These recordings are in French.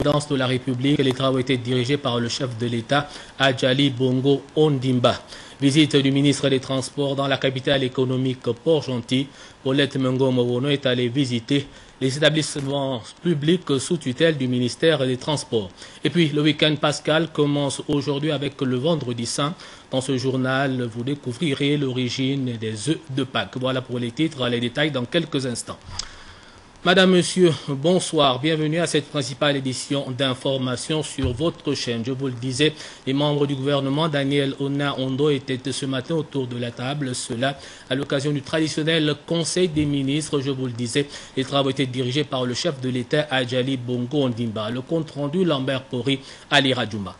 présidence de la République, les travaux étaient dirigés par le chef de l'État, Adjali Bongo Ondimba. Visite du ministre des Transports dans la capitale économique Port-Gentil. Paulette Mengo-Mowono est allée visiter les établissements publics sous tutelle du ministère des Transports. Et puis, le week-end pascal commence aujourd'hui avec le Vendredi Saint. Dans ce journal, vous découvrirez l'origine des œufs de Pâques. Voilà pour les titres, les détails dans quelques instants. Madame, Monsieur, bonsoir. Bienvenue à cette principale édition d'information sur votre chaîne. Je vous le disais, les membres du gouvernement, Daniel Ona-Ondo, étaient ce matin autour de la table. Cela à l'occasion du traditionnel Conseil des ministres. Je vous le disais, les travaux étaient dirigés par le chef de l'État, Adjali Bongo Ondimba. Le compte rendu, Lambert Pori, Ali Radjouma.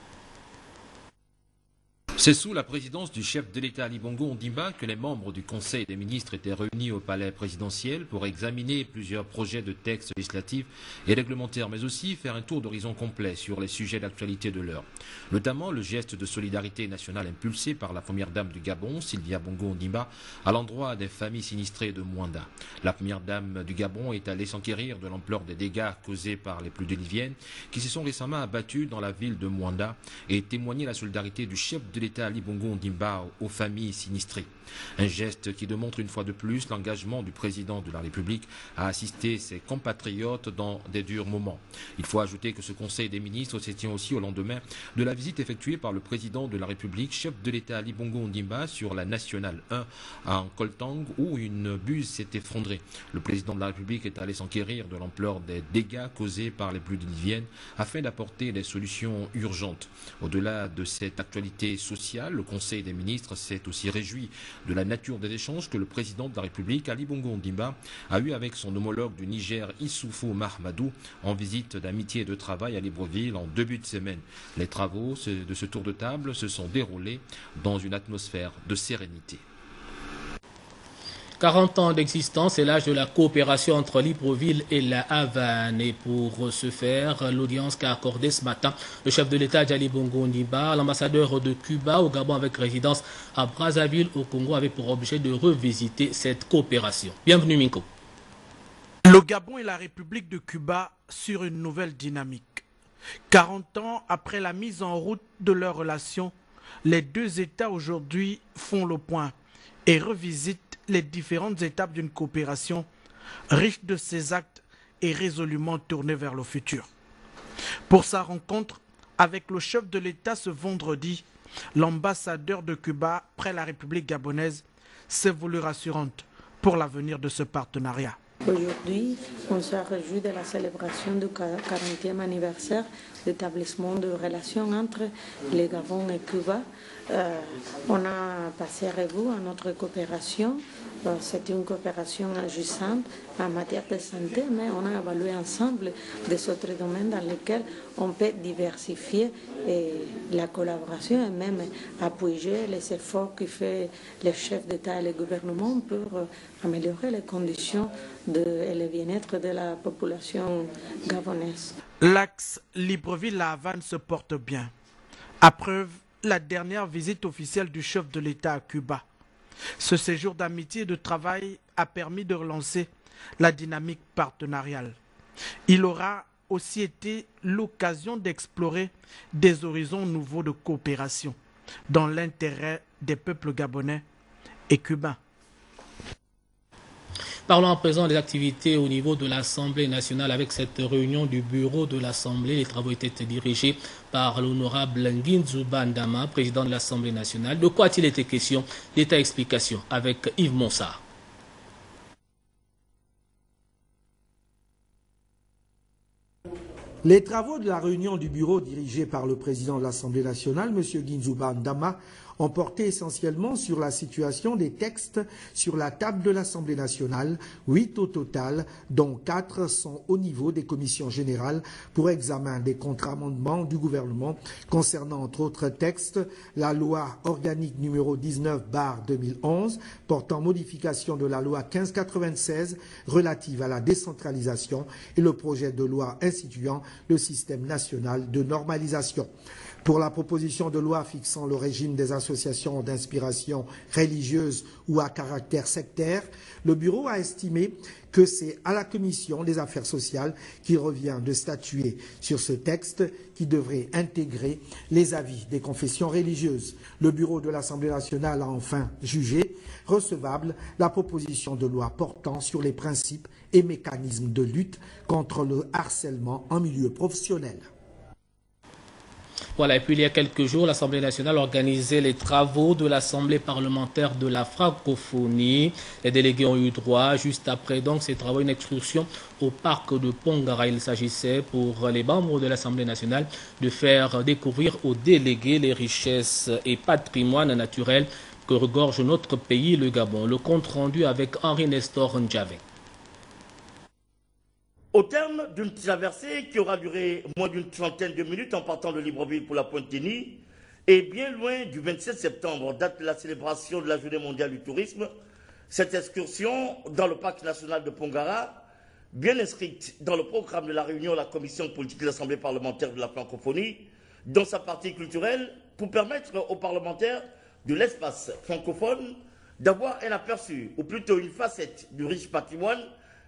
C'est sous la présidence du chef de l'État Ali Bongo Ondimba que les membres du Conseil des ministres étaient réunis au palais présidentiel pour examiner plusieurs projets de textes législatifs et réglementaires, mais aussi faire un tour d'horizon complet sur les sujets d'actualité de l'heure. Notamment le geste de solidarité nationale impulsé par la première dame du Gabon, Sylvia Bongo Ondimba, à l'endroit des familles sinistrées de Mwanda. La première dame du Gabon est allée s'enquérir de l'ampleur des dégâts causés par les pluies diluviennes qui se sont récemment abattues dans la ville de Mwanda et témoigner la solidarité du chef de l'État Ali Bongo Ondimba aux familles sinistrées. Un geste qui démontre une fois de plus l'engagement du président de la République à assister ses compatriotes dans des durs moments. Il faut ajouter que ce Conseil des ministres se tient aussi au lendemain de la visite effectuée par le président de la République, chef de l'État Ali Bongo Ondimba, sur la Nationale 1 en Koltang où une buse s'est effondrée. Le président de la République est allé s'enquérir de l'ampleur des dégâts causés par les pluies diluviennes afin d'apporter des solutions urgentes. Au-delà de cette actualité sociale, le Conseil des ministres s'est aussi réjoui de la nature des échanges que le président de la République, Ali Bongo Ondimba, a eu avec son homologue du Niger, Issoufou Mahamadou, en visite d'amitié et de travail à Libreville en début de semaine. Les travaux de ce tour de table se sont déroulés dans une atmosphère de sérénité. 40 ans d'existence, c'est l'âge de la coopération entre Libreville et la Havane. Et pour ce faire, l'audience qu'a accordée ce matin le chef de l'État, Adjali Bongo Ondimba, l'ambassadeur de Cuba au Gabon avec résidence à Brazzaville au Congo, avait pour objet de revisiter cette coopération. Bienvenue Minko. Le Gabon et la République de Cuba sur une nouvelle dynamique. 40 ans après la mise en route de leurs relations, les deux États aujourd'hui font le point et revisitent les différentes étapes d'une coopération riche de ses actes et résolument tournée vers le futur. Pour sa rencontre avec le chef de l'État ce vendredi, l'ambassadeur de Cuba près la République gabonaise s'est voulu rassurante pour l'avenir de ce partenariat. Aujourd'hui, on se réjouit de la célébration du 40e anniversaire d'établissement de relations entre le Gabon et Cuba. On a passé à revue à notre coopération. C'est une coopération agissante en matière de santé, mais on a évalué ensemble des autres domaines dans lesquels on peut diversifier la collaboration et même appuyer les efforts que fait les chefs d'État et le gouvernement pour améliorer les conditions et le bien-être de la population gabonaise. L'axe Libreville-La Havane se porte bien. À preuve, la dernière visite officielle du chef de l'État à Cuba. Ce séjour d'amitié et de travail a permis de relancer la dynamique partenariale. Il aura aussi été l'occasion d'explorer des horizons nouveaux de coopération dans l'intérêt des peuples gabonais et cubains. Parlons à présent des activités au niveau de l'Assemblée nationale. Avec cette réunion du bureau de l'Assemblée, les travaux étaient dirigés par l'honorable Nginzu Bandama, président de l'Assemblée nationale. De quoi a-t-il été question? D'état explication avec Yves Monsard. Les travaux de la réunion du bureau dirigé par le président de l'Assemblée nationale, M. Nginzu Bandama, ont porté essentiellement sur la situation des textes sur la table de l'Assemblée nationale, 8 au total, dont 4 sont au niveau des commissions générales pour examen des contre-amendements du gouvernement concernant entre autres textes la loi organique numéro 19/2011 portant modification de la loi 1596 relative à la décentralisation et le projet de loi instituant le système national de normalisation. Pour la proposition de loi fixant le régime des associations d'inspiration religieuse ou à caractère sectaire, le bureau a estimé que c'est à la commission des affaires sociales qu'il revient de statuer sur ce texte qui devrait intégrer les avis des confessions religieuses. Le bureau de l'Assemblée nationale a enfin jugé recevable la proposition de loi portant sur les principes et mécanismes de lutte contre le harcèlement en milieu professionnel. Voilà, et puis il y a quelques jours, l'Assemblée nationale organisait les travaux de l'Assemblée parlementaire de la francophonie. Les délégués ont eu droit, juste après donc ces travaux, une excursion au parc de Pongara. Il s'agissait pour les membres de l'Assemblée nationale de faire découvrir aux délégués les richesses et patrimoines naturels que regorge notre pays, le Gabon. Le compte rendu avec Henri Nestor Ndjave. Au terme d'une traversée qui aura duré moins d'une trentaine de minutes en partant de Libreville pour la Pointe-Teni, et bien loin du 27 septembre, date de la célébration de la Journée mondiale du tourisme, cette excursion dans le parc national de Pongara, bien inscrite dans le programme de la réunion de la commission politique de l'Assemblée parlementaire de la francophonie, dans sa partie culturelle, pour permettre aux parlementaires de l'espace francophone d'avoir un aperçu, ou plutôt une facette du riche patrimoine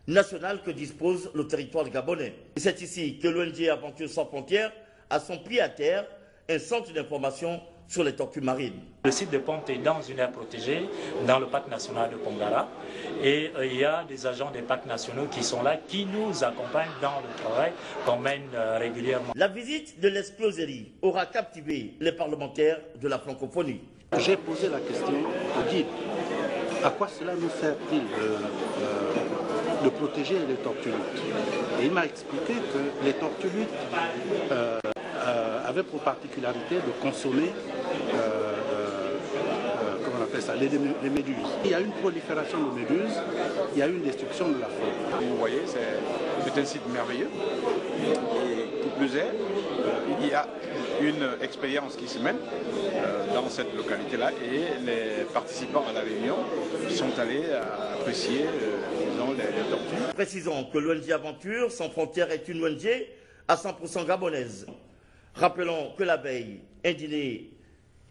national que dispose le territoire gabonais. C'est ici que l'ONG Aventure sans frontières a son pied à terre, un centre d'information sur les tortues marines. Le site de Ponte est dans une aire protégée, dans le parc national de Pongara, et il y a des agents des parcs nationaux qui sont là, qui nous accompagnent dans le travail qu'on mène régulièrement. La visite de l'escloserie aura captivé les parlementaires de la francophonie. J'ai posé la question au guide, à quoi cela nous sert-il de protéger les tortues luttes? Et il m'a expliqué que les tortues luttes avaient pour particularité de consommer comment on appelle ça, les méduses. Il y a une prolifération de méduses, il y a une destruction de la faune. Vous voyez, c'est un site merveilleux. Et pour plus est, il y a une expérience qui se mène dans cette localité-là et les participants à la réunion sont allés apprécier les tortues. Précisons que l'ONG Aventure sans frontières est une ONG à 100% gabonaise. Rappelons que la veille, un dîner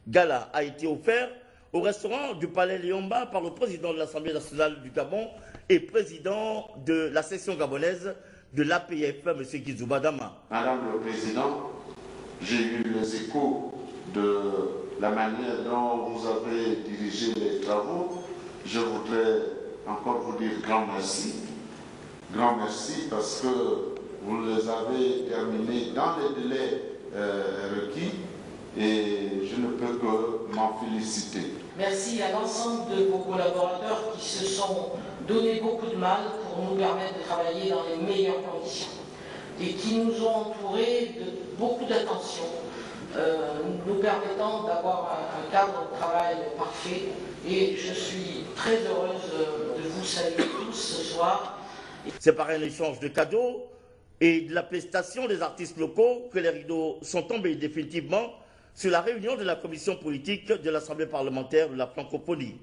gala a été offert au restaurant du Palais Léomba par le président de l'Assemblée nationale du Gabon et président de la section gabonaise de l'APF, M. Guizouba Dama. Madame le Président, j'ai eu les échos de la manière dont vous avez dirigé les travaux. Je voudrais encore vous dire grand merci. Grand merci parce que vous les avez terminés dans les délais requis et je ne peux que m'en féliciter. Merci à l'ensemble de vos collaborateurs qui se sont donné beaucoup de mal pour nous permettre de travailler dans les meilleures conditions et qui nous ont entourés de beaucoup d'attention, nous permettant d'avoir un cadre de travail parfait. Et je suis très heureuse de vous saluer tous ce soir. C'est par un échange de cadeaux et de la prestation des artistes locaux que les rideaux sont tombés définitivement sur la réunion de la commission politique de l'Assemblée parlementaire de la francophonie.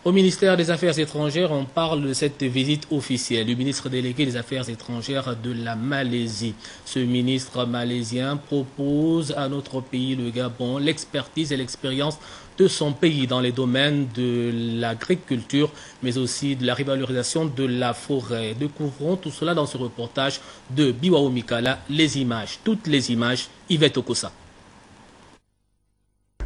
Au ministère des Affaires étrangères, on parle de cette visite officielle du ministre délégué des Affaires étrangères de la Malaisie. Ce ministre malaisien propose à notre pays, le Gabon, l'expertise et l'expérience de son pays dans les domaines de l'agriculture, mais aussi de la revalorisation de la forêt. Découvrons tout cela dans ce reportage de Biwao Mikala. Les images, toutes les images, Yvette Okosa.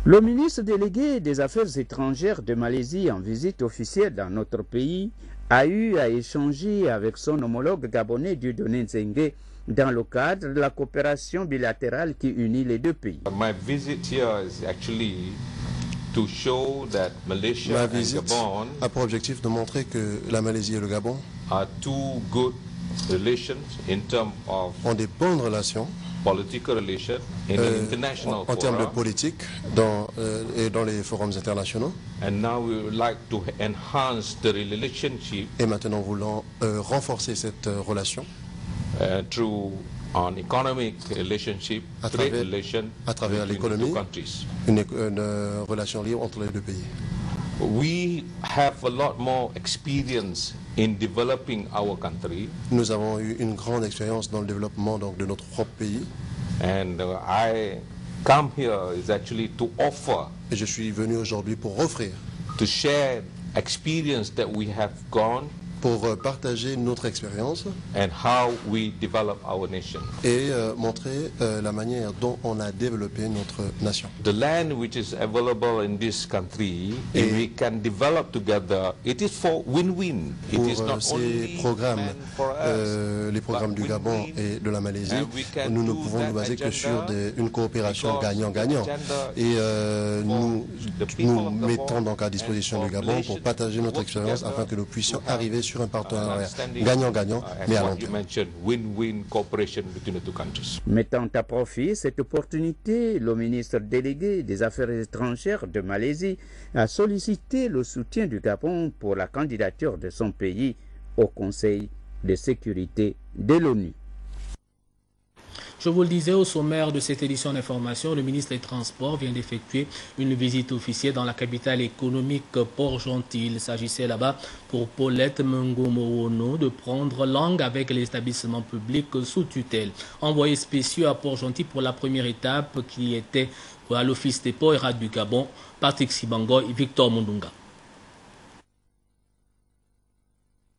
Le ministre délégué des Affaires étrangères de Malaisie en visite officielle dans notre pays a eu à échanger avec son homologue gabonais Dieudonné Nzenge dans le cadre de la coopération bilatérale qui unit les deux pays. My visit here is actually to show that Malaysia and Gabon a pour objectif de montrer que la Malaisie et le Gabon are two good relations in terms of ont des bonnes relations political relations in an international en termes de politique et dans les forums internationaux. And now we would like to enhance the relationship. Et maintenant voulons renforcer cette relation through an economic relationship, à travers l'économie, une relation libre entre les deux pays. We have a lot more experience in developing our country. Nous avons eu une grande expérience dans le développement donc, de notre propre pays. And I come here is actually to offer. Et je suis venu aujourd'hui pour offrir. To share experience that we have gone. Pour partager notre expérience and how we develop our nation. Et montrer la manière dont on a développé notre nation. The land which is available in this country, if we can develop together, it is for win-win. It is not ces programmes, les programmes du Gabon et de la Malaisie, nous ne pouvons nous baser que sur une coopération gagnant-gagnant. Et nous mettons donc à disposition du Gabon pour partager notre expérience afin que nous puissions arriver sur un partenariat gagnant-gagnant, mais à long terme. Mettant à profit cette opportunité, le ministre délégué des Affaires étrangères de Malaisie a sollicité le soutien du Gabon pour la candidature de son pays au Conseil de sécurité de l'ONU. Je vous le disais au sommaire de cette édition d'information, le ministre des Transports vient d'effectuer une visite officielle dans la capitale économique Port-Gentil. Il s'agissait là-bas pour Paulette Mengo-Morono de prendre langue avec les établissements publics sous tutelle. Envoyés spéciaux à Port-Gentil pour la première étape qui était à l'Office des ports et rades du Gabon, Patrick Sibango et Victor Mundunga.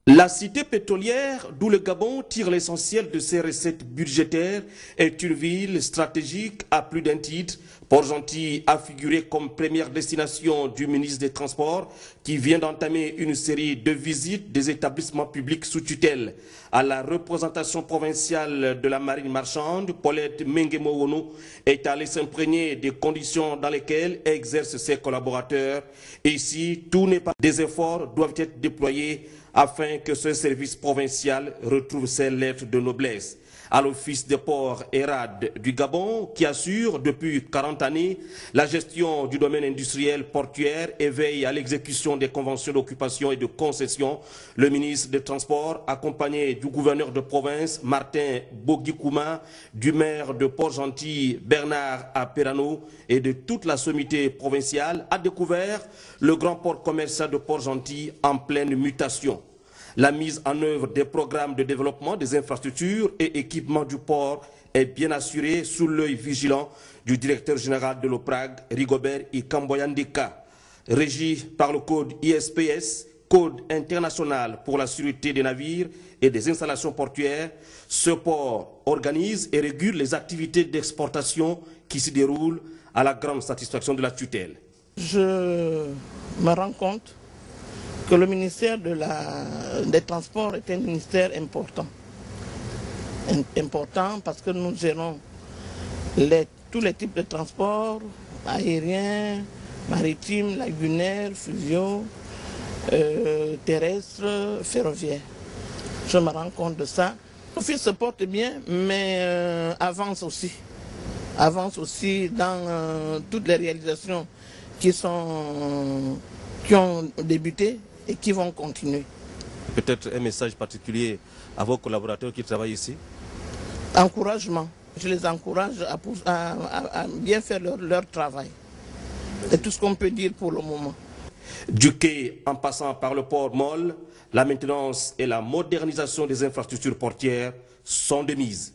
La cité pétrolière, d'où le Gabon tire l'essentiel de ses recettes budgétaires, est une ville stratégique à plus d'un titre. Port-Gentil a figuré comme première destination du ministre des Transports qui vient d'entamer une série de visites des établissements publics sous tutelle. À la représentation provinciale de la marine marchande, Paulette Mengo-Morono est allée s'imprégner des conditions dans lesquelles exercent ses collaborateurs. Et ici, tout n'est pas. Des efforts doivent être déployés afin que ce service provincial retrouve ses lettres de noblesse. À l'Office des ports et rades du Gabon, qui assure depuis 40 années la gestion du domaine industriel portuaire et veille à l'exécution des conventions d'occupation et de concession, le ministre des Transports, accompagné du gouverneur de province, Martin Bogikouma, du maire de Port-Gentil, Bernard Aperano, et de toute la sommité provinciale, a découvert le grand port commercial de Port-Gentil en pleine mutation. La mise en œuvre des programmes de développement des infrastructures et équipements du port est bien assurée sous l'œil vigilant du directeur général de l'OPRAG, Rigobert Ikamboyandeka. Régi par le code ISPS, Code international pour la sûreté des navires et des installations portuaires, ce port organise et régule les activités d'exportation qui se déroulent à la grande satisfaction de la tutelle. Je me rends compte que le ministère des Transports est un ministère important. Important parce que nous gérons tous les types de transports, aériens, maritimes, lagunaires, fluviaux, terrestres, ferroviaires. Je me rends compte de ça. L'office se porte bien, mais avance aussi. Avance aussi dans toutes les réalisations qui ont débuté et qui vont continuer. Peut-être un message particulier à vos collaborateurs qui travaillent ici? Encouragement. Je les encourage à bien faire leur travail. C'est tout ce qu'on peut dire pour le moment. Du quai en passant par le port molle, la maintenance et la modernisation des infrastructures portières sont de mise.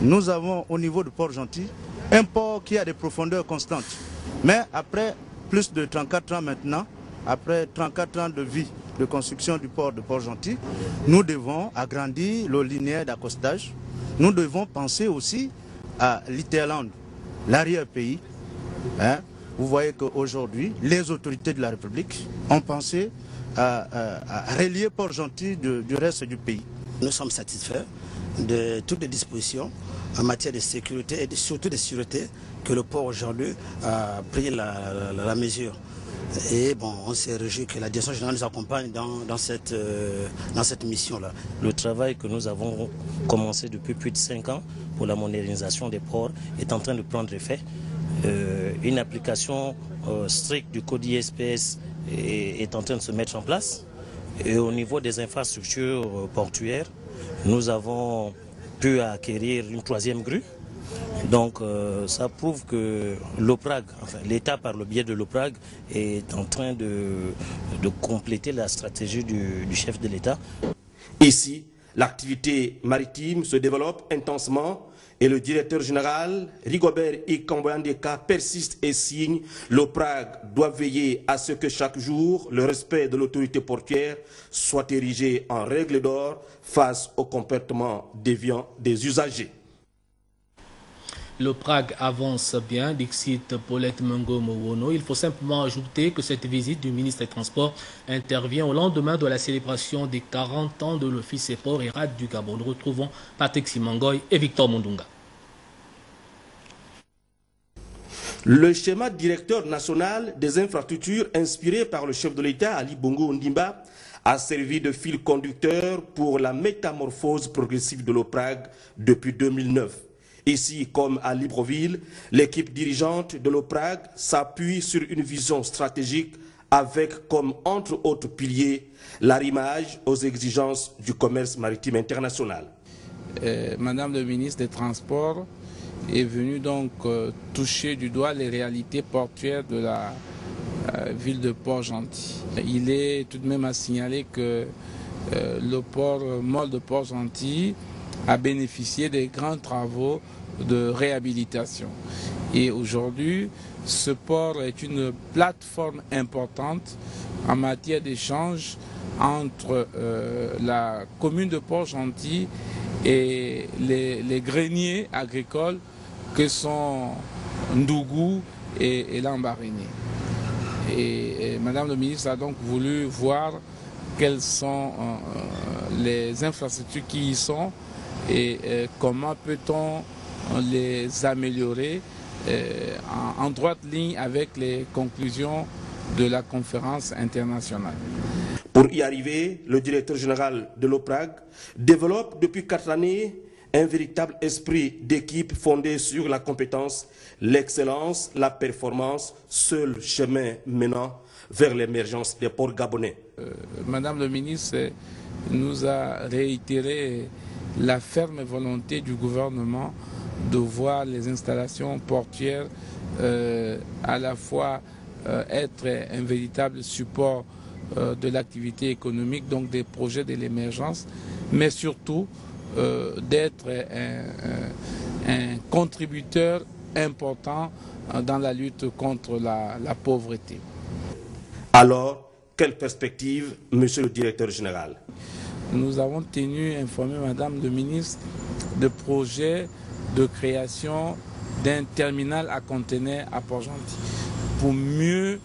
Nous avons au niveau du Port-Gentil un port qui a des profondeurs constantes. Mais après plus de 34 ans maintenant, après 34 ans de vie de construction du port de Port-Gentil, nous devons agrandir le linéaire d'accostage. Nous devons penser aussi à l'Iterland, l'arrière-pays. Vous voyez qu'aujourd'hui, les autorités de la République ont pensé à relier Port-Gentil du reste du pays. Nous sommes satisfaits de toutes les dispositions en matière de sécurité et surtout de sûreté que le port aujourd'hui a pris la mesure. Et bon, on s'est réjoui que la direction générale nous accompagne dans cette mission-là. Le travail que nous avons commencé depuis plus de 5 ans pour la modernisation des ports est en train de prendre effet. Une application stricte du code ISPS est en train de se mettre en place. Et au niveau des infrastructures portuaires, nous avons pu acquérir une 3e grue. Donc ça prouve que l'OPRAG, enfin l'État par le biais de l'OPRAG, est en train de compléter la stratégie du chef de l'État. Ici, l'activité maritime se développe intensément et le directeur général, Rigobert Ikamboyandeka, persiste et signe. L'OPRAG doit veiller à ce que chaque jour, le respect de l'autorité portuaire soit érigé en règle d'or face au comportement déviant des usagers. L'OPRAG avance bien, dixit Paulette Mengo-Mowono. Il faut simplement ajouter que cette visite du ministre des Transports intervient au lendemain de la célébration des 40 ans de l'Office et Port et Rade du Gabon. Nous retrouvons Patrick Simangoy et Victor Mundunga. Le schéma directeur national des infrastructures inspiré par le chef de l'État, Ali Bongo Ondimba, a servi de fil conducteur pour la métamorphose progressive de l'OPRAG depuis 2009. Ici, comme à Libreville, l'équipe dirigeante de l'OPRAG s'appuie sur une vision stratégique avec comme entre autres piliers l'arrimage aux exigences du commerce maritime international. Madame le ministre des Transports est venue donc toucher du doigt les réalités portuaires de la ville de Port-Gentil. Il est tout de même à signaler que le port MOL de Port-Gentil a bénéficié des grands travaux de réhabilitation. Et aujourd'hui, ce port est une plateforme importante en matière d'échange entre la commune de Port-Gentil et les greniers agricoles que sont Ndougou et Lambaréné. Et Madame le ministre a donc voulu voir quelles sont les infrastructures qui y sont et comment peut-on les améliorer en droite ligne avec les conclusions de la conférence internationale. Pour y arriver, le directeur général de l'OPRAG développe depuis 4 années un véritable esprit d'équipe fondé sur la compétence, l'excellence, la performance, seul chemin menant vers l'émergence des ports gabonais. Madame le ministre nous a réitéré la ferme volonté du gouvernement de voir les installations portuaires à la fois être un véritable support de l'activité économique, donc des projets de l'émergence, mais surtout d'être un contributeur important dans la lutte contre la pauvreté. Alors, quelle perspective, monsieur le directeur général? Nous avons tenu informer Madame le ministre de projets de création d'un terminal à conteneurs à Port-Gentil pour mieux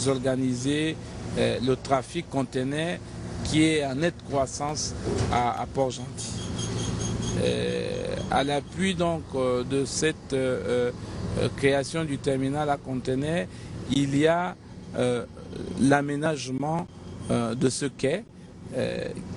organiser le trafic conteneurs qui est en nette croissance à Port-Gentil. À l'appui donc de cette création du terminal à conteneurs, il y a l'aménagement de ce quai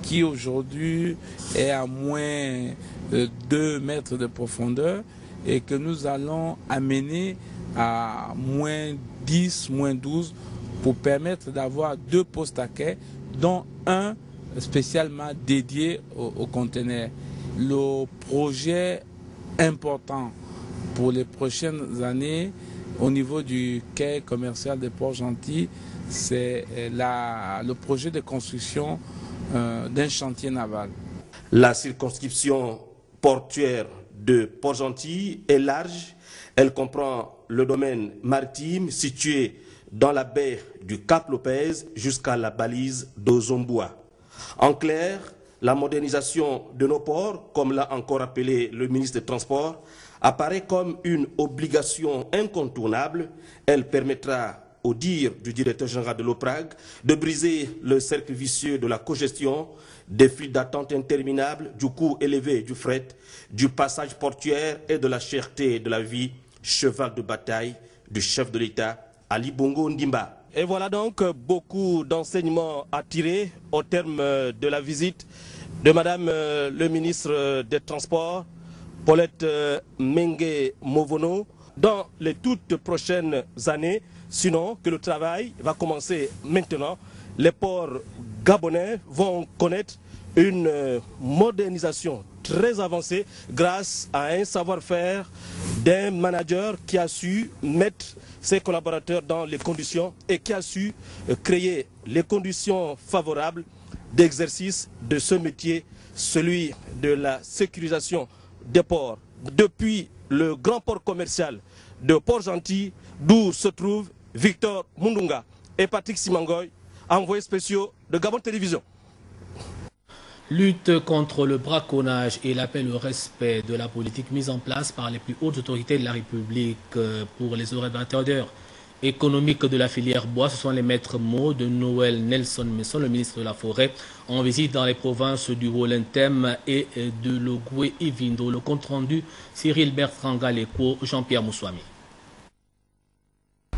qui aujourd'hui est à moins de 2 mètres de profondeur et que nous allons amener à moins 10, moins 12 pour permettre d'avoir 2 postes à quai, dont un spécialement dédié aux conteneurs. Le projet important pour les prochaines années au niveau du quai commercial de Port-Gentil, c'est le projet de construction d'un chantier naval. La circonscription portuaire de Port-Gentil est large. Elle comprend le domaine maritime situé dans la baie du Cap Lopez jusqu'à la balise d'Ozomboua. En clair, la modernisation de nos ports, comme l'a encore appelé le ministre des Transports, apparaît comme une obligation incontournable. Elle permettra, au dire du directeur général de l'OPRAG, de briser le cercle vicieux de la congestion, des files d'attente interminables, du coût élevé du fret, du passage portuaire et de la cherté de la vie, cheval de bataille du chef de l'État, Ali Bongo Ondimba. Et voilà donc beaucoup d'enseignements à tirer au terme de la visite de Madame le ministre des Transports, Paulette Mengo-Mowono, dans les toutes prochaines années. Sinon, que le travail va commencer maintenant. Les ports gabonais vont connaître une modernisation très avancée grâce à un savoir-faire d'un manager qui a su mettre ses collaborateurs dans les conditions et qui a su créer les conditions favorables d'exercice de ce métier, celui de la sécurisation des ports. Depuis le grand port commercial de Port-Gentil, d'où se trouvent Victor Mundunga et Patrick Simangoy, envoyés spéciaux de Gabon Télévision. Lutte contre le braconnage et l'appel au respect de la politique mise en place par les plus hautes autorités de la République pour les opérateurs économiques de la filière bois. Ce sont les maîtres mots de Noël Nelson Messon, le ministre de la Forêt, en visite dans les provinces du Wolentem et de Logoué et Vindo. Le compte rendu, Cyril Bertrand Galeko, Jean-Pierre Moussouami.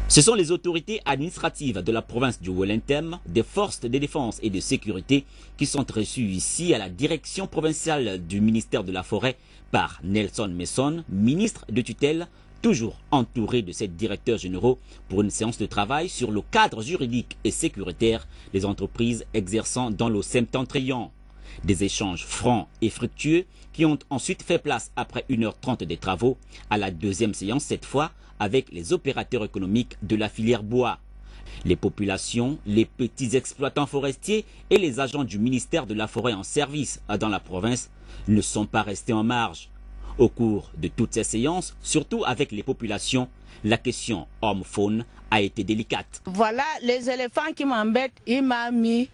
Ce sont les autorités administratives de la province du Wolentem, des forces de défense et de sécurité qui sont reçues ici à la direction provinciale du ministère de la Forêt par Nelson Messon, ministre de tutelle, toujours entouré de ses directeurs généraux pour une séance de travail sur le cadre juridique et sécuritaire des entreprises exerçant dans le septentrion. Des échanges francs et fructueux qui ont ensuite fait place après 1h30 des travaux à la deuxième séance, cette fois avec les opérateurs économiques de la filière bois. Les populations, les petits exploitants forestiers et les agents du ministère de la Forêt en service dans la province ne sont pas restés en marge. Au cours de toutes ces séances, surtout avec les populations, la question homme-faune a été délicate. Voilà les éléphants qui m'embêtent, il m'a mis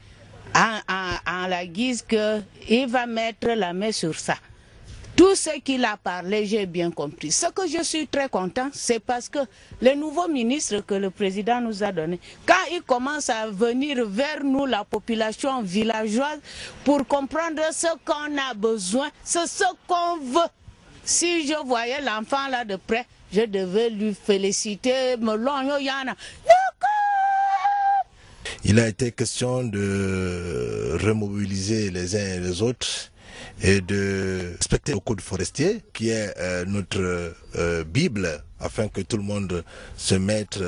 en la guise qu'il va mettre la main sur ça. Tout ce qu'il a parlé, j'ai bien compris. Ce que je suis très content, c'est parce que le nouveau ministre que le président nous a donné, quand il commence à venir vers nous, la population villageoise, pour comprendre ce qu'on a besoin, c'est ce qu'on veut. Si je voyais l'enfant là de près, je devais lui féliciter. Il a été question de remobiliser les uns et les autres et de respecter le code forestier qui est notre Bible afin que tout le monde se mette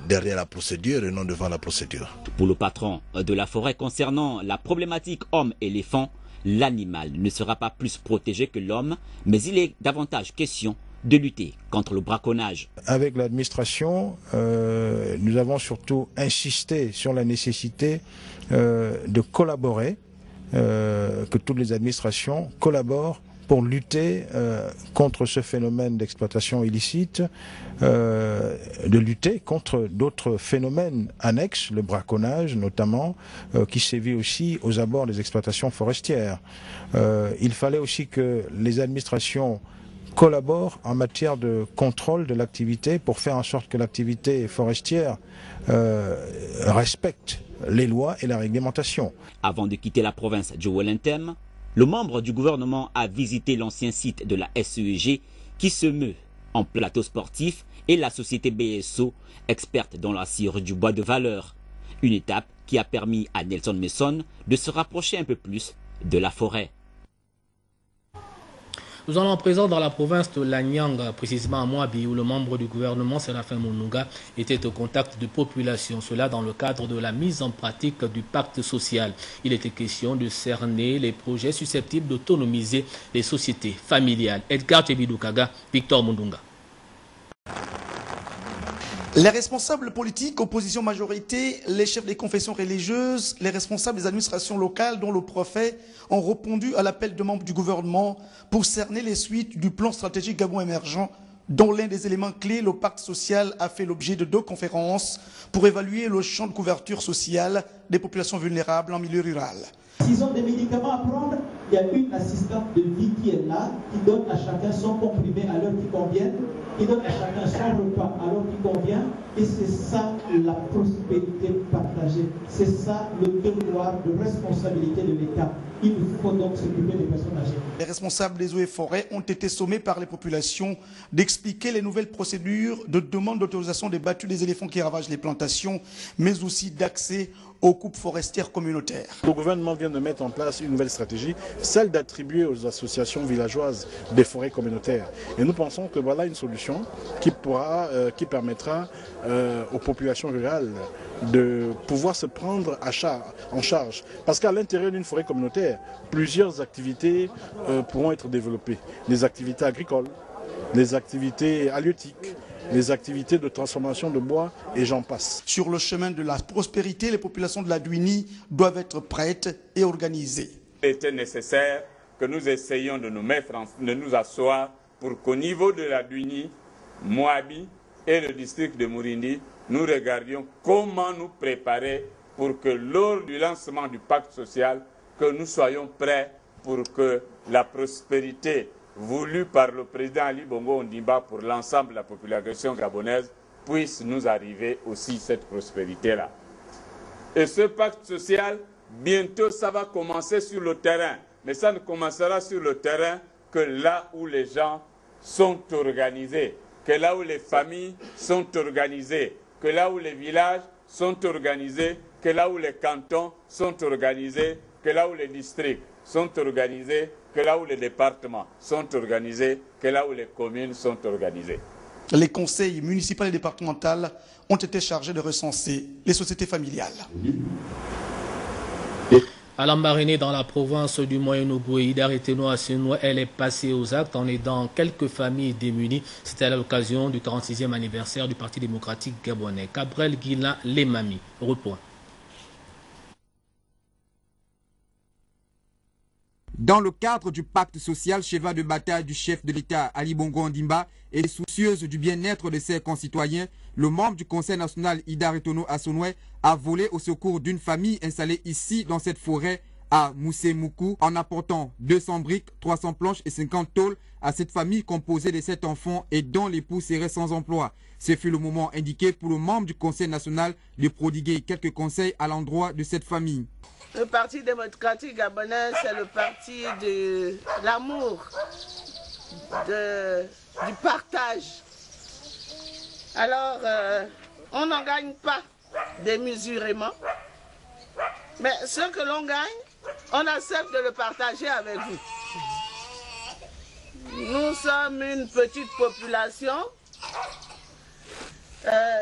derrière la procédure et non devant la procédure. Pour le patron de la forêt concernant la problématique homme-éléphant, l'animal ne sera pas plus protégé que l'homme, mais il est davantage question de lutter contre le braconnage. Avec l'administration, nous avons surtout insisté sur la nécessité de collaborer, que toutes les administrations collaborent pour lutter contre ce phénomène d'exploitation illicite, de lutter contre d'autres phénomènes annexes, le braconnage notamment, qui sévit aussi aux abords des exploitations forestières. Il fallait aussi que les administrations collaborent en matière de contrôle de l'activité pour faire en sorte que l'activité forestière respecte les lois et la réglementation. Avant de quitter la province du Wolentem, le membre du gouvernement a visité l'ancien site de la SEG qui se meut en plateau sportif et la société BSO, experte dans la cire du bois de valeur. Une étape qui a permis à Nelson Messon de se rapprocher un peu plus de la forêt. Nous allons à présent dans la province de l'Anyang, précisément à Moabi, où le membre du gouvernement, Séraphin Mounouga, était au contact de populations. Cela dans le cadre de la mise en pratique du pacte social. Il était question de cerner les projets susceptibles d'autonomiser les sociétés familiales. Edgar Tebidoukaga, Victor Mundunga. Les responsables politiques, opposition majorité, les chefs des confessions religieuses, les responsables des administrations locales dont le préfet ont répondu à l'appel de membres du gouvernement pour cerner les suites du plan stratégique Gabon émergent, dont l'un des éléments clés, le pacte social, a fait l'objet de 2 conférences pour évaluer le champ de couverture sociale des populations vulnérables en milieu rural. S'ils ont des médicaments à prendre, il y a une assistante de vie qui est là, qui donne à chacun son comprimé à l'heure qui convient, qui donne à chacun son repas à l'heure qui convient, et c'est ça la prospérité partagée. C'est ça le devoir de responsabilité de l'État. Il faut donc s'occuper des personnes âgées. Les responsables des eaux et forêts ont été sommés par les populations d'expliquer les nouvelles procédures de demande d'autorisation des battues des éléphants qui ravagent les plantations, mais aussi d'accès aux coupes forestières communautaires. Le gouvernement vient de mettre en place une nouvelle stratégie, celle d'attribuer aux associations villageoises des forêts communautaires. Et nous pensons que voilà une solution qui permettra aux populations rurales de pouvoir se prendre en charge. Parce qu'à l'intérieur d'une forêt communautaire, plusieurs activités pourront être développées. Des activités agricoles, les activités halieutiques, les activités de transformation de bois et j'en passe. Sur le chemin de la prospérité, les populations de la Duini doivent être prêtes et organisées. Il était nécessaire que nous essayions de nous asseoir pour qu'au niveau de la Duini, Moabi et le district de Mourindi, nous regardions comment nous préparer pour que lors du lancement du pacte social, que nous soyons prêts pour que la prospérité voulue par le président Ali Bongo Ondimba pour l'ensemble de la population gabonaise puisse nous arriver aussi cette prospérité-là. Et ce pacte social, bientôt ça va commencer sur le terrain, mais ça ne commencera sur le terrain que là où les gens sont organisés, que là où les familles sont organisées, que là où les villages sont organisés, que là où les cantons sont organisés, que là où les districts sont organisés, que là où les départements sont organisés, que là où les communes sont organisées. Les conseils municipaux et départementaux ont été chargés de recenser les sociétés familiales. À Lambaréné, dans la province du Moyen-Ogooué, Ida Reteno Asenoua, elle est passée aux actes en aidant quelques familles démunies. C'était à l'occasion du 46e anniversaire du Parti démocratique gabonais. Cabrel Guilain Lemami, repoint. Dans le cadre du pacte social, cheval de bataille du chef de l'État Ali Bongo Ondimba et soucieuse du bien-être de ses concitoyens, le membre du Conseil national Ida Reteno Asenoua a volé au secours d'une famille installée ici dans cette forêt à Moussemoukou en apportant 200 briques, 300 planches et 50 tôles à cette famille composée de 7 enfants et dont l'époux serait sans emploi. Ce fut le moment indiqué pour le membre du Conseil national de prodiguer quelques conseils à l'endroit de cette famille. Le Parti démocratique gabonais, c'est le parti de l'amour, du partage. Alors, on n'en gagne pas démesurément, mais ce que l'on gagne, on accepte de le partager avec vous. Nous sommes une petite population.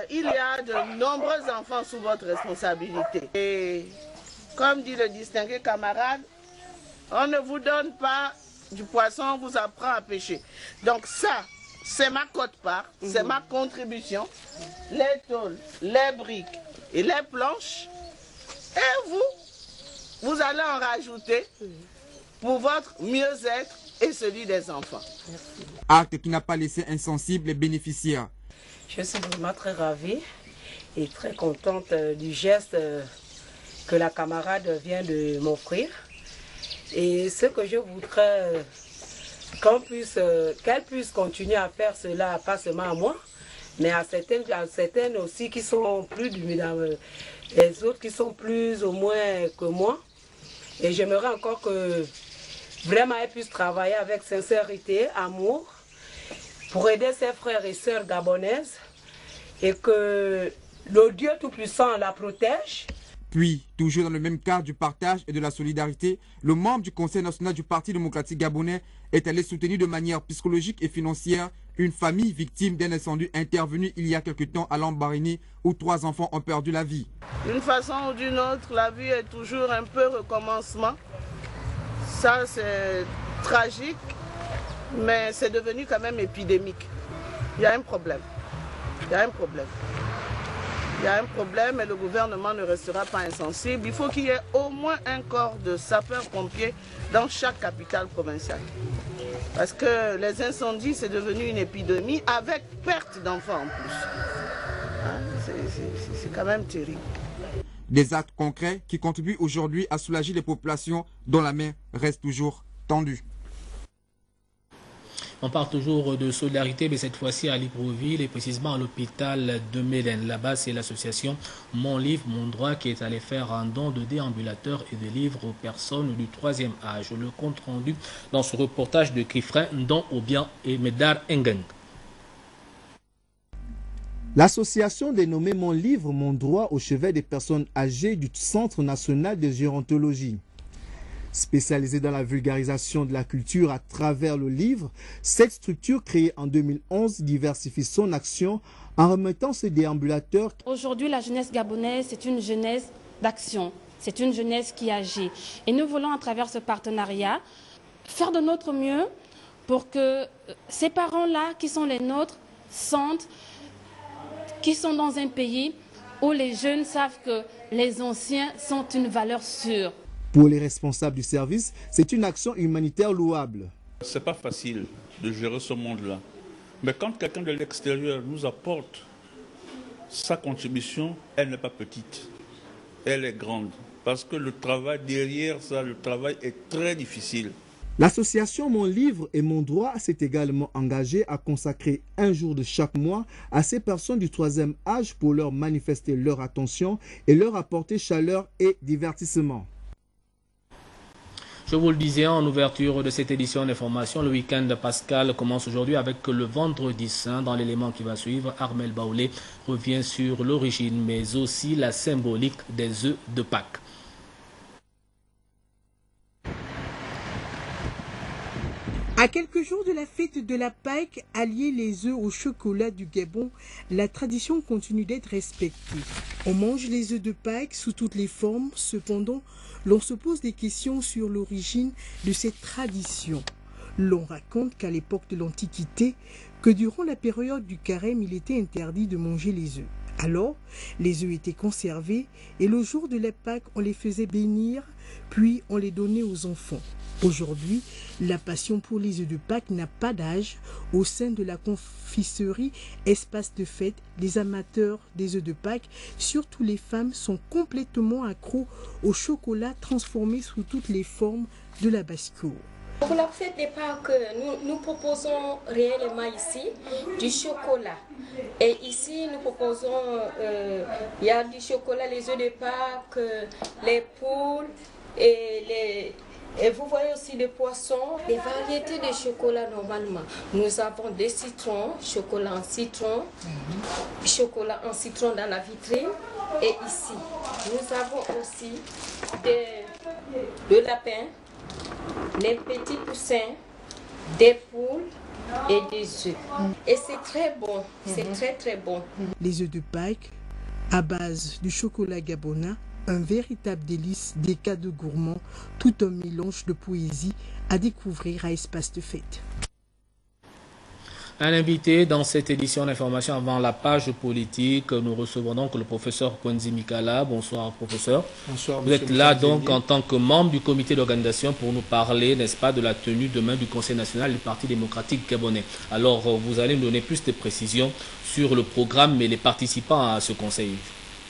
Il y a de nombreux enfants sous votre responsabilité. Et comme dit le distingué camarade, on ne vous donne pas du poisson, on vous apprend à pêcher. Donc ça, c'est ma quote-part, c'est ma contribution. Les tôles, les briques et les planches. Et vous allez en rajouter pour votre mieux-être et celui des enfants. Acte qui n'a pas laissé insensible les bénéficiaires. Je suis vraiment très ravie et très contente du geste que la camarade vient de m'offrir. Et ce que je voudrais qu'elle puisse continuer à faire cela, pas seulement à moi, mais à certaines aussi qui sont plus les autres qui sont plus ou moins que moi. Et j'aimerais encore que vraiment elle puisse travailler avec sincérité, amour, pour aider ses frères et sœurs gabonaises et que le Dieu Tout-Puissant la protège. Puis, toujours dans le même cadre du partage et de la solidarité, le membre du Conseil national du Parti démocratique gabonais est allé soutenir de manière psychologique et financière une famille victime d'un incendie intervenu il y a quelque temps à Lambaréné où 3 enfants ont perdu la vie. D'une façon ou d'une autre, la vie est toujours un peu recommencement. Ça, c'est tragique, mais c'est devenu quand même épidémique. Il y a un problème. Il y a un problème. Il y a un problème et le gouvernement ne restera pas insensible. Il faut qu'il y ait au moins un corps de sapeurs-pompiers dans chaque capitale provinciale. Parce que les incendies, c'est devenu une épidémie avec perte d'enfants en plus. C'est quand même terrible. Des actes concrets qui contribuent aujourd'hui à soulager les populations dont la main reste toujours tendue. On parle toujours de solidarité, mais cette fois-ci à Libreville et précisément à l'hôpital de Médène. Là-bas, c'est l'association Mon Livre, Mon Droit qui est allée faire un don de déambulateurs et de livres aux personnes du 3e âge. Le compte rendu dans ce reportage de Kifrin, Don Obian et Medar Engeng. L'association dénommée Mon Livre, Mon Droit au chevet des personnes âgées du Centre national de gérontologie. Spécialisée dans la vulgarisation de la culture à travers le livre, cette structure créée en 2011 diversifie son action en remettant ces déambulateurs. Aujourd'hui, la jeunesse gabonaise, c'est une jeunesse d'action, c'est une jeunesse qui agit. Et nous voulons, à travers ce partenariat, faire de notre mieux pour que ces parents-là, qui sont les nôtres, sentent qu'ils sont dans un pays où les jeunes savent que les anciens sont une valeur sûre. Pour les responsables du service, c'est une action humanitaire louable. C'est pas facile de gérer ce monde-là. Mais quand quelqu'un de l'extérieur nous apporte sa contribution, elle n'est pas petite, elle est grande. Parce que le travail derrière ça, le travail est très difficile. L'association Mon Livre et Mon Droit s'est également engagée à consacrer un jour de chaque mois à ces personnes du 3e âge pour leur manifester leur attention et leur apporter chaleur et divertissement. Je vous le disais en ouverture de cette édition d'information, le week-end pascal commence aujourd'hui avec le vendredi saint. Dans l'élément qui va suivre, Armel Baoulé revient sur l'origine mais aussi la symbolique des œufs de Pâques. À quelques jours de la fête de la Pâques, allier les œufs au chocolat du Gabon, la tradition continue d'être respectée. On mange les œufs de Pâques sous toutes les formes, cependant, l'on se pose des questions sur l'origine de cette tradition. L'on raconte qu'à l'époque de l'Antiquité, que durant la période du carême, il était interdit de manger les œufs. Alors, les œufs étaient conservés et le jour de la Pâques, on les faisait bénir, puis on les donnait aux enfants. Aujourd'hui, la passion pour les œufs de Pâques n'a pas d'âge. Au sein de la confiserie Espace de Fête, les amateurs des œufs de Pâques, surtout les femmes, sont complètement accros au chocolat transformé sous toutes les formes de la basse-cour. Pour la fête des Pâques, nous proposons réellement ici du chocolat. Et ici, nous proposons, il y a du chocolat, les œufs de Pâques, les poules et vous voyez aussi des poissons, des variétés de chocolat normalement. Nous avons des citrons, chocolat en citron, chocolat en citron dans la vitrine. Et ici, nous avons aussi de lapins, les petits poussins, des poules et des œufs. Et c'est très bon, c'est très bon. Les œufs de Pâques à base du chocolat gabonais, un véritable délice des cadeaux gourmands, tout un mélange de poésie à découvrir à Espace de Fête. Un invité dans cette édition d'information avant la page politique. Nous recevons donc le professeur Kwenzi Mikala. Bonsoir professeur. Bonsoir. Vous êtes là donc en tant que membre du comité d'organisation pour nous parler, n'est-ce pas, de la tenue demain du Conseil national du Parti démocratique gabonais. Alors vous allez nous donner plus de précisions sur le programme et les participants à ce conseil.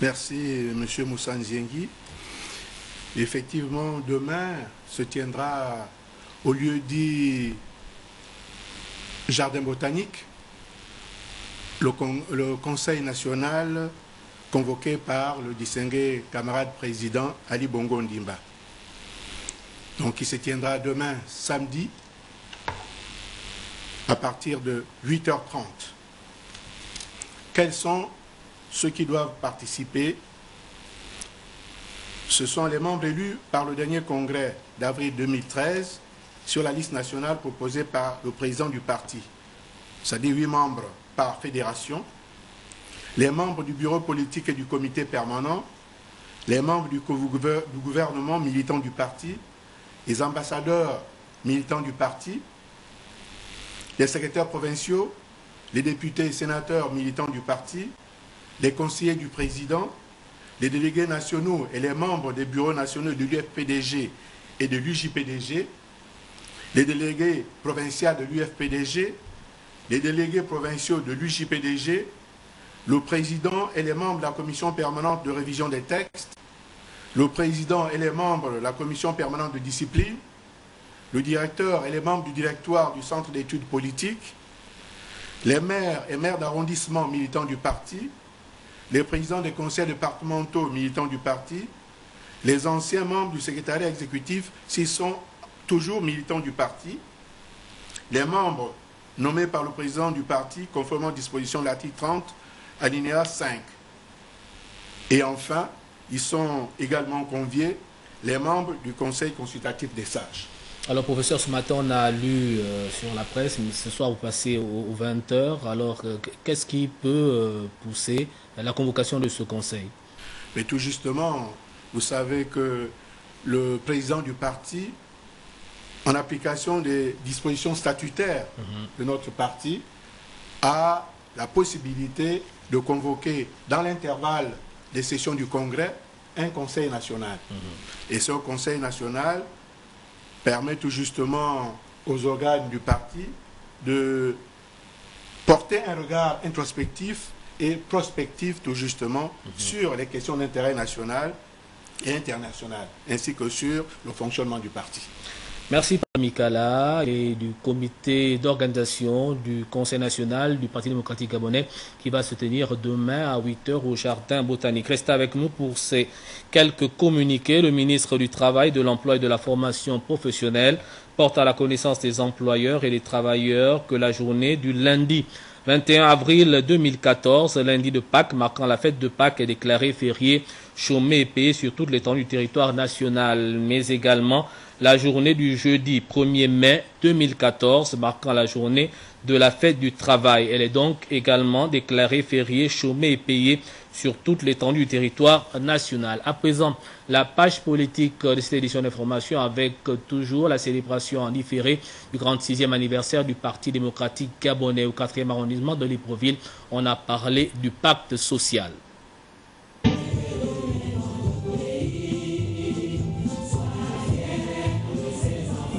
Merci M. Moussa Nziengi. Effectivement, demain se tiendra au lieu dit Jardin botanique, le Conseil national convoqué par le distingué camarade président Ali Bongo Ondimba. Donc il se tiendra demain samedi à partir de 8h30. Quels sont ceux qui doivent participer? Ce sont les membres élus par le dernier congrès d'avril 2013 sur la liste nationale proposée par le président du parti, c'est-à-dire 8 membres par fédération, les membres du bureau politique et du comité permanent, les membres du gouvernement militant du parti, les ambassadeurs militants du parti, les secrétaires provinciaux, les députés et sénateurs militants du parti, les conseillers du président, les délégués nationaux et les membres des bureaux nationaux de l'UFPDG et de l'UJPDG, les délégués provinciaux de l'UFPDG, les délégués provinciaux de l'UJPDG, le président et les membres de la commission permanente de révision des textes, le président et les membres de la commission permanente de discipline, le directeur et les membres du directoire du centre d'études politiques, les maires et maires d'arrondissement militants du parti, les présidents des conseils départementaux militants du parti, les anciens membres du secrétariat exécutif s'ils sont toujours militants du parti, les membres nommés par le président du parti conformément aux dispositions de l'article 30, alinéa 5. Et enfin, ils sont également conviés les membres du conseil consultatif des sages. Alors professeur, ce matin on a lu sur la presse, mais ce soir vous passez aux 20h. Alors qu'est-ce qui peut pousser à la convocation de ce conseil? Mais tout justement, vous savez que le président du parti en application des dispositions statutaires de notre parti, a la possibilité de convoquer dans l'intervalle des sessions du Congrès un conseil national. Et ce conseil national permet tout justement aux organes du parti de porter un regard introspectif et prospectif tout justement sur les questions d'intérêt national et international, ainsi que sur le fonctionnement du parti. Merci Mikala et du comité d'organisation du Conseil national du Parti démocratique gabonais qui va se tenir demain à 8 h au Jardin botanique. Restez avec nous pour ces quelques communiqués. Le ministre du Travail, de l'Emploi et de la Formation professionnelle porte à la connaissance des employeurs et des travailleurs que la journée du lundi 21 avril 2014, lundi de Pâques, marquant la fête de Pâques, est déclarée férié, chômé et payé sur toute l'étendue du territoire national, mais également la journée du jeudi 1er mai 2014, marquant la journée de la fête du travail. Elle est donc également déclarée férié, chômé et payé sur toute l'étendue du territoire national. À présent, la page politique de cette édition d'information avec toujours la célébration en différé du 36e anniversaire du Parti démocratique gabonais au 4e arrondissement de Libreville. On a parlé du pacte social.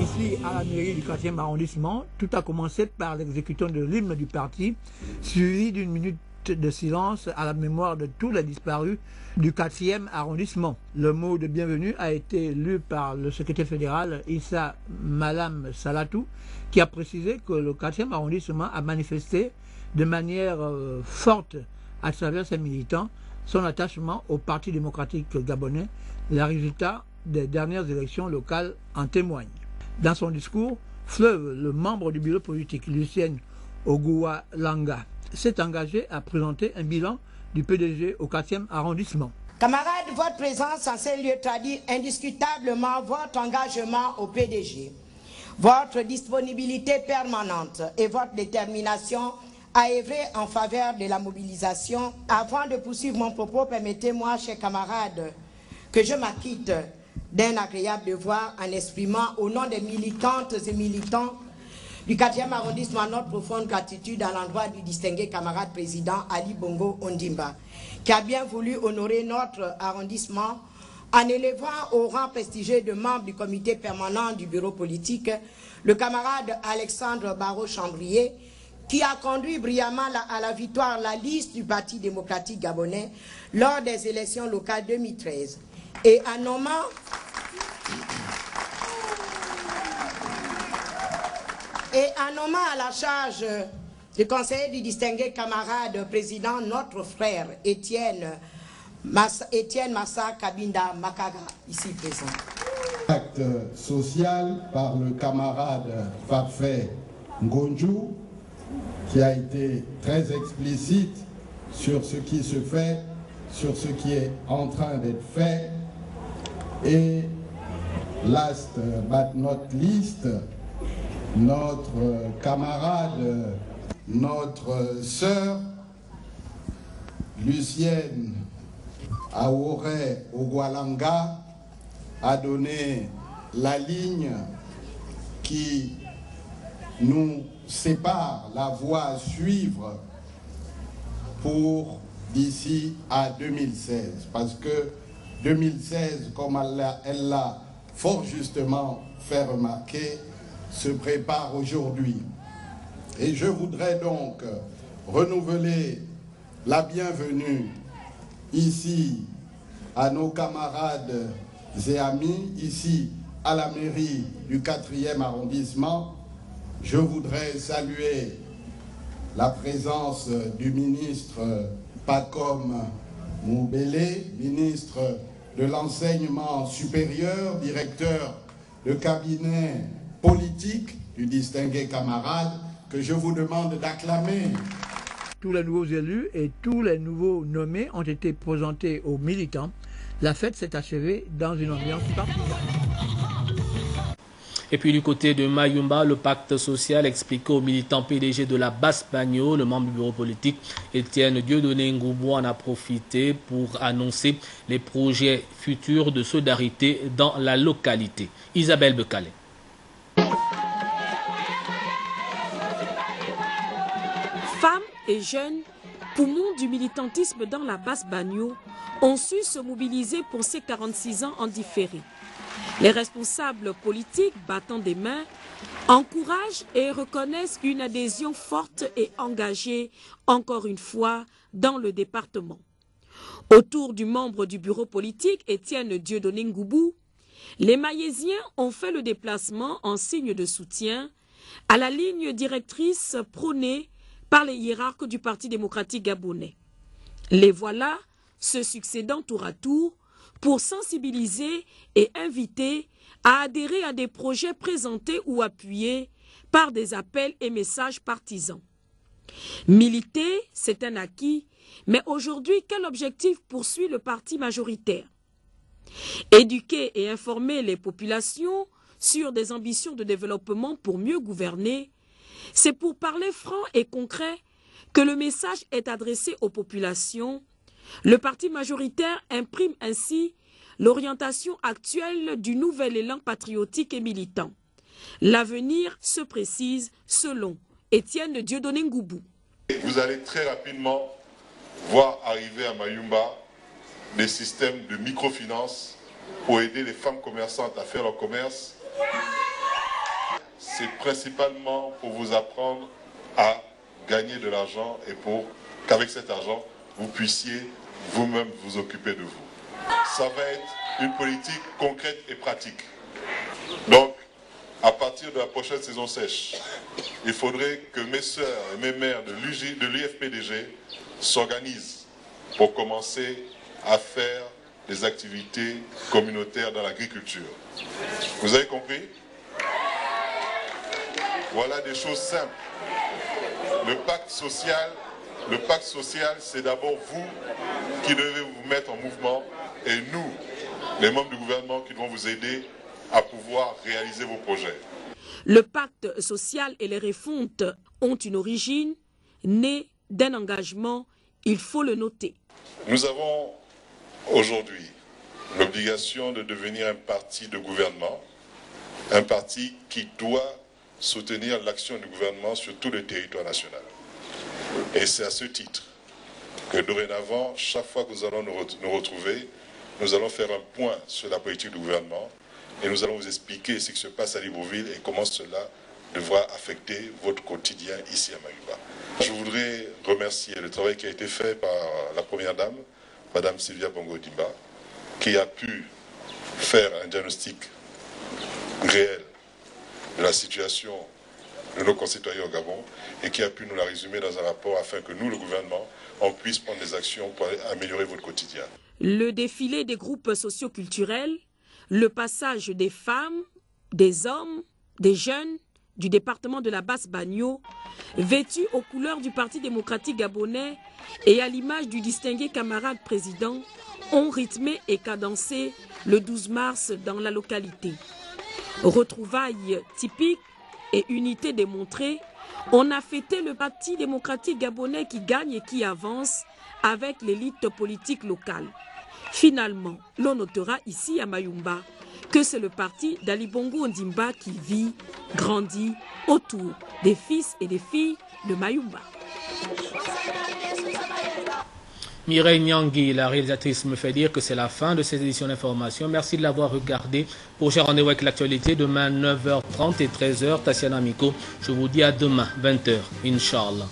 Ici, à la mairie du 4e arrondissement, tout a commencé par l'exécution de l'hymne du parti, suivi d'une minute de silence à la mémoire de tous les disparus du 4e arrondissement. Le mot de bienvenue a été lu par le secrétaire fédéral Issa Malam Salatou, qui a précisé que le 4e arrondissement a manifesté de manière forte à travers ses militants son attachement au Parti démocratique gabonais. Les résultats des dernières élections locales en témoignent. Dans son discours, Fleuve, le membre du bureau politique Lucienne Ogoua-Langa, s'est engagé à présenter un bilan du PDG au 4e arrondissement. Camarades, votre présence en ces lieux traduit indiscutablement votre engagement au PDG, votre disponibilité permanente et votre détermination à œuvrer en faveur de la mobilisation. Avant de poursuivre mon propos, permettez-moi, chers camarades, que je m'acquitte d'un agréable devoir en exprimant au nom des militantes et militants du 4e arrondissement notre profonde gratitude à l'endroit du distingué camarade président Ali Bongo Ondimba, qui a bien voulu honorer notre arrondissement en élevant au rang prestigieux de membre du comité permanent du bureau politique le camarade Alexandre Barreau-Chambrier, qui a conduit brillamment à la victoire la liste du Parti démocratique gabonais lors des élections locales 2013. Et en nommant à la charge du conseiller du distingué camarade président notre frère Étienne Massa Kabinda Makaga, ici présent. Acte social par le camarade Fafé Ngonjou, qui a été très explicite sur ce qui se fait, sur ce qui est en train d'être fait. Et last but not least, notre camarade, notre sœur, Lucienne Aoré Ogoua-Langa, a donné la ligne qui nous sépare, la voie à suivre pour d'ici à 2016. Parce que 2016, comme elle l'a fort justement fait remarquer, se prépare aujourd'hui. Et je voudrais donc renouveler la bienvenue ici à nos camarades et amis, ici à la mairie du 4e arrondissement. Je voudrais saluer la présence du ministre Pacom Moubele, ministre de l'enseignement supérieur, directeur de cabinet politique du distingué camarade, que je vous demande d'acclamer. Tous les nouveaux élus et tous les nouveaux nommés ont été présentés aux militants. La fête s'est achevée dans une ambiance partisane. Et puis du côté de Mayumba, le pacte social expliqué aux militants PDG de la Basse-Bagno, le membre du bureau politique Étienne Dieudonné Ngoubou en a profité pour annoncer les projets futurs de solidarité dans la localité. Isabelle Becalé. Femmes et jeunes, poumons du militantisme dans la Basse-Bagno, ont su se mobiliser pour ces 46 ans en différé. Les responsables politiques, battant des mains, encouragent et reconnaissent une adhésion forte et engagée, encore une fois, dans le département. Autour du membre du bureau politique, Étienne Dieudonné Ngoubou, les Mayésiens ont fait le déplacement en signe de soutien à la ligne directrice prônée par les hiérarques du Parti démocratique gabonais. Les voilà se succédant tour à tour pour sensibiliser et inviter à adhérer à des projets présentés ou appuyés par des appels et messages partisans. Militer, c'est un acquis, mais aujourd'hui, quel objectif poursuit le parti majoritaire? Éduquer et informer les populations sur des ambitions de développement pour mieux gouverner, c'est pour parler franc et concret que le message est adressé aux populations. Le parti majoritaire imprime ainsi l'orientation actuelle du nouvel élan patriotique et militant. L'avenir se précise selon Étienne Dieudonné Ngoubou. Vous allez très rapidement voir arriver à Mayumba des systèmes de microfinance pour aider les femmes commerçantes à faire leur commerce. C'est principalement pour vous apprendre à gagner de l'argent et pour qu'avec cet argent, vous puissiez vous-même vous occuper de vous. Ça va être une politique concrète et pratique. Donc, à partir de la prochaine saison sèche, il faudrait que mes sœurs et mes mères de l'UFPDG s'organisent pour commencer à faire des activités communautaires dans l'agriculture. Vous avez compris? Voilà des choses simples. Le pacte social, c'est d'abord vous qui devez vous mettre en mouvement et nous, les membres du gouvernement, qui devons vous aider à pouvoir réaliser vos projets. Le pacte social et les refontes ont une origine née d'un engagement, il faut le noter. Nous avons aujourd'hui l'obligation de devenir un parti de gouvernement, un parti qui doit soutenir l'action du gouvernement sur tout le territoire national. Et c'est à ce titre que dorénavant, chaque fois que nous allons nous retrouver, nous allons faire un point sur la politique du gouvernement et nous allons vous expliquer ce qui se passe à Libreville et comment cela devra affecter votre quotidien ici à Mayumba. Je voudrais remercier le travail qui a été fait par la première dame, Madame Sylvia Bongo-Ondimba, qui a pu faire un diagnostic réel de la situation de nos concitoyens au Gabon et qui a pu nous la résumer dans un rapport afin que nous, le gouvernement, on puisse prendre des actions pour améliorer votre quotidien. Le défilé des groupes socioculturels, le passage des femmes, des hommes, des jeunes du département de la Basse-Bagno, vêtus aux couleurs du Parti démocratique gabonais et à l'image du distingué camarade président, ont rythmé et cadencé le 12 mars dans la localité. Retrouvailles typiques et unité démontrée, on a fêté le Parti démocratique gabonais qui gagne et qui avance avec l'élite politique locale. Finalement, l'on notera ici à Mayumba que c'est le parti d'Ali Bongo Ondimba qui vit, grandit autour des fils et des filles de Mayumba. Mireille Nyangui, la réalisatrice, me fait dire que c'est la fin de cette édition d'information. Merci de l'avoir regardé. Prochain rendez-vous avec l'actualité, demain 9h30 et 13h. Tassiana Miko, je vous dis à demain, 20h, Inch'Allah.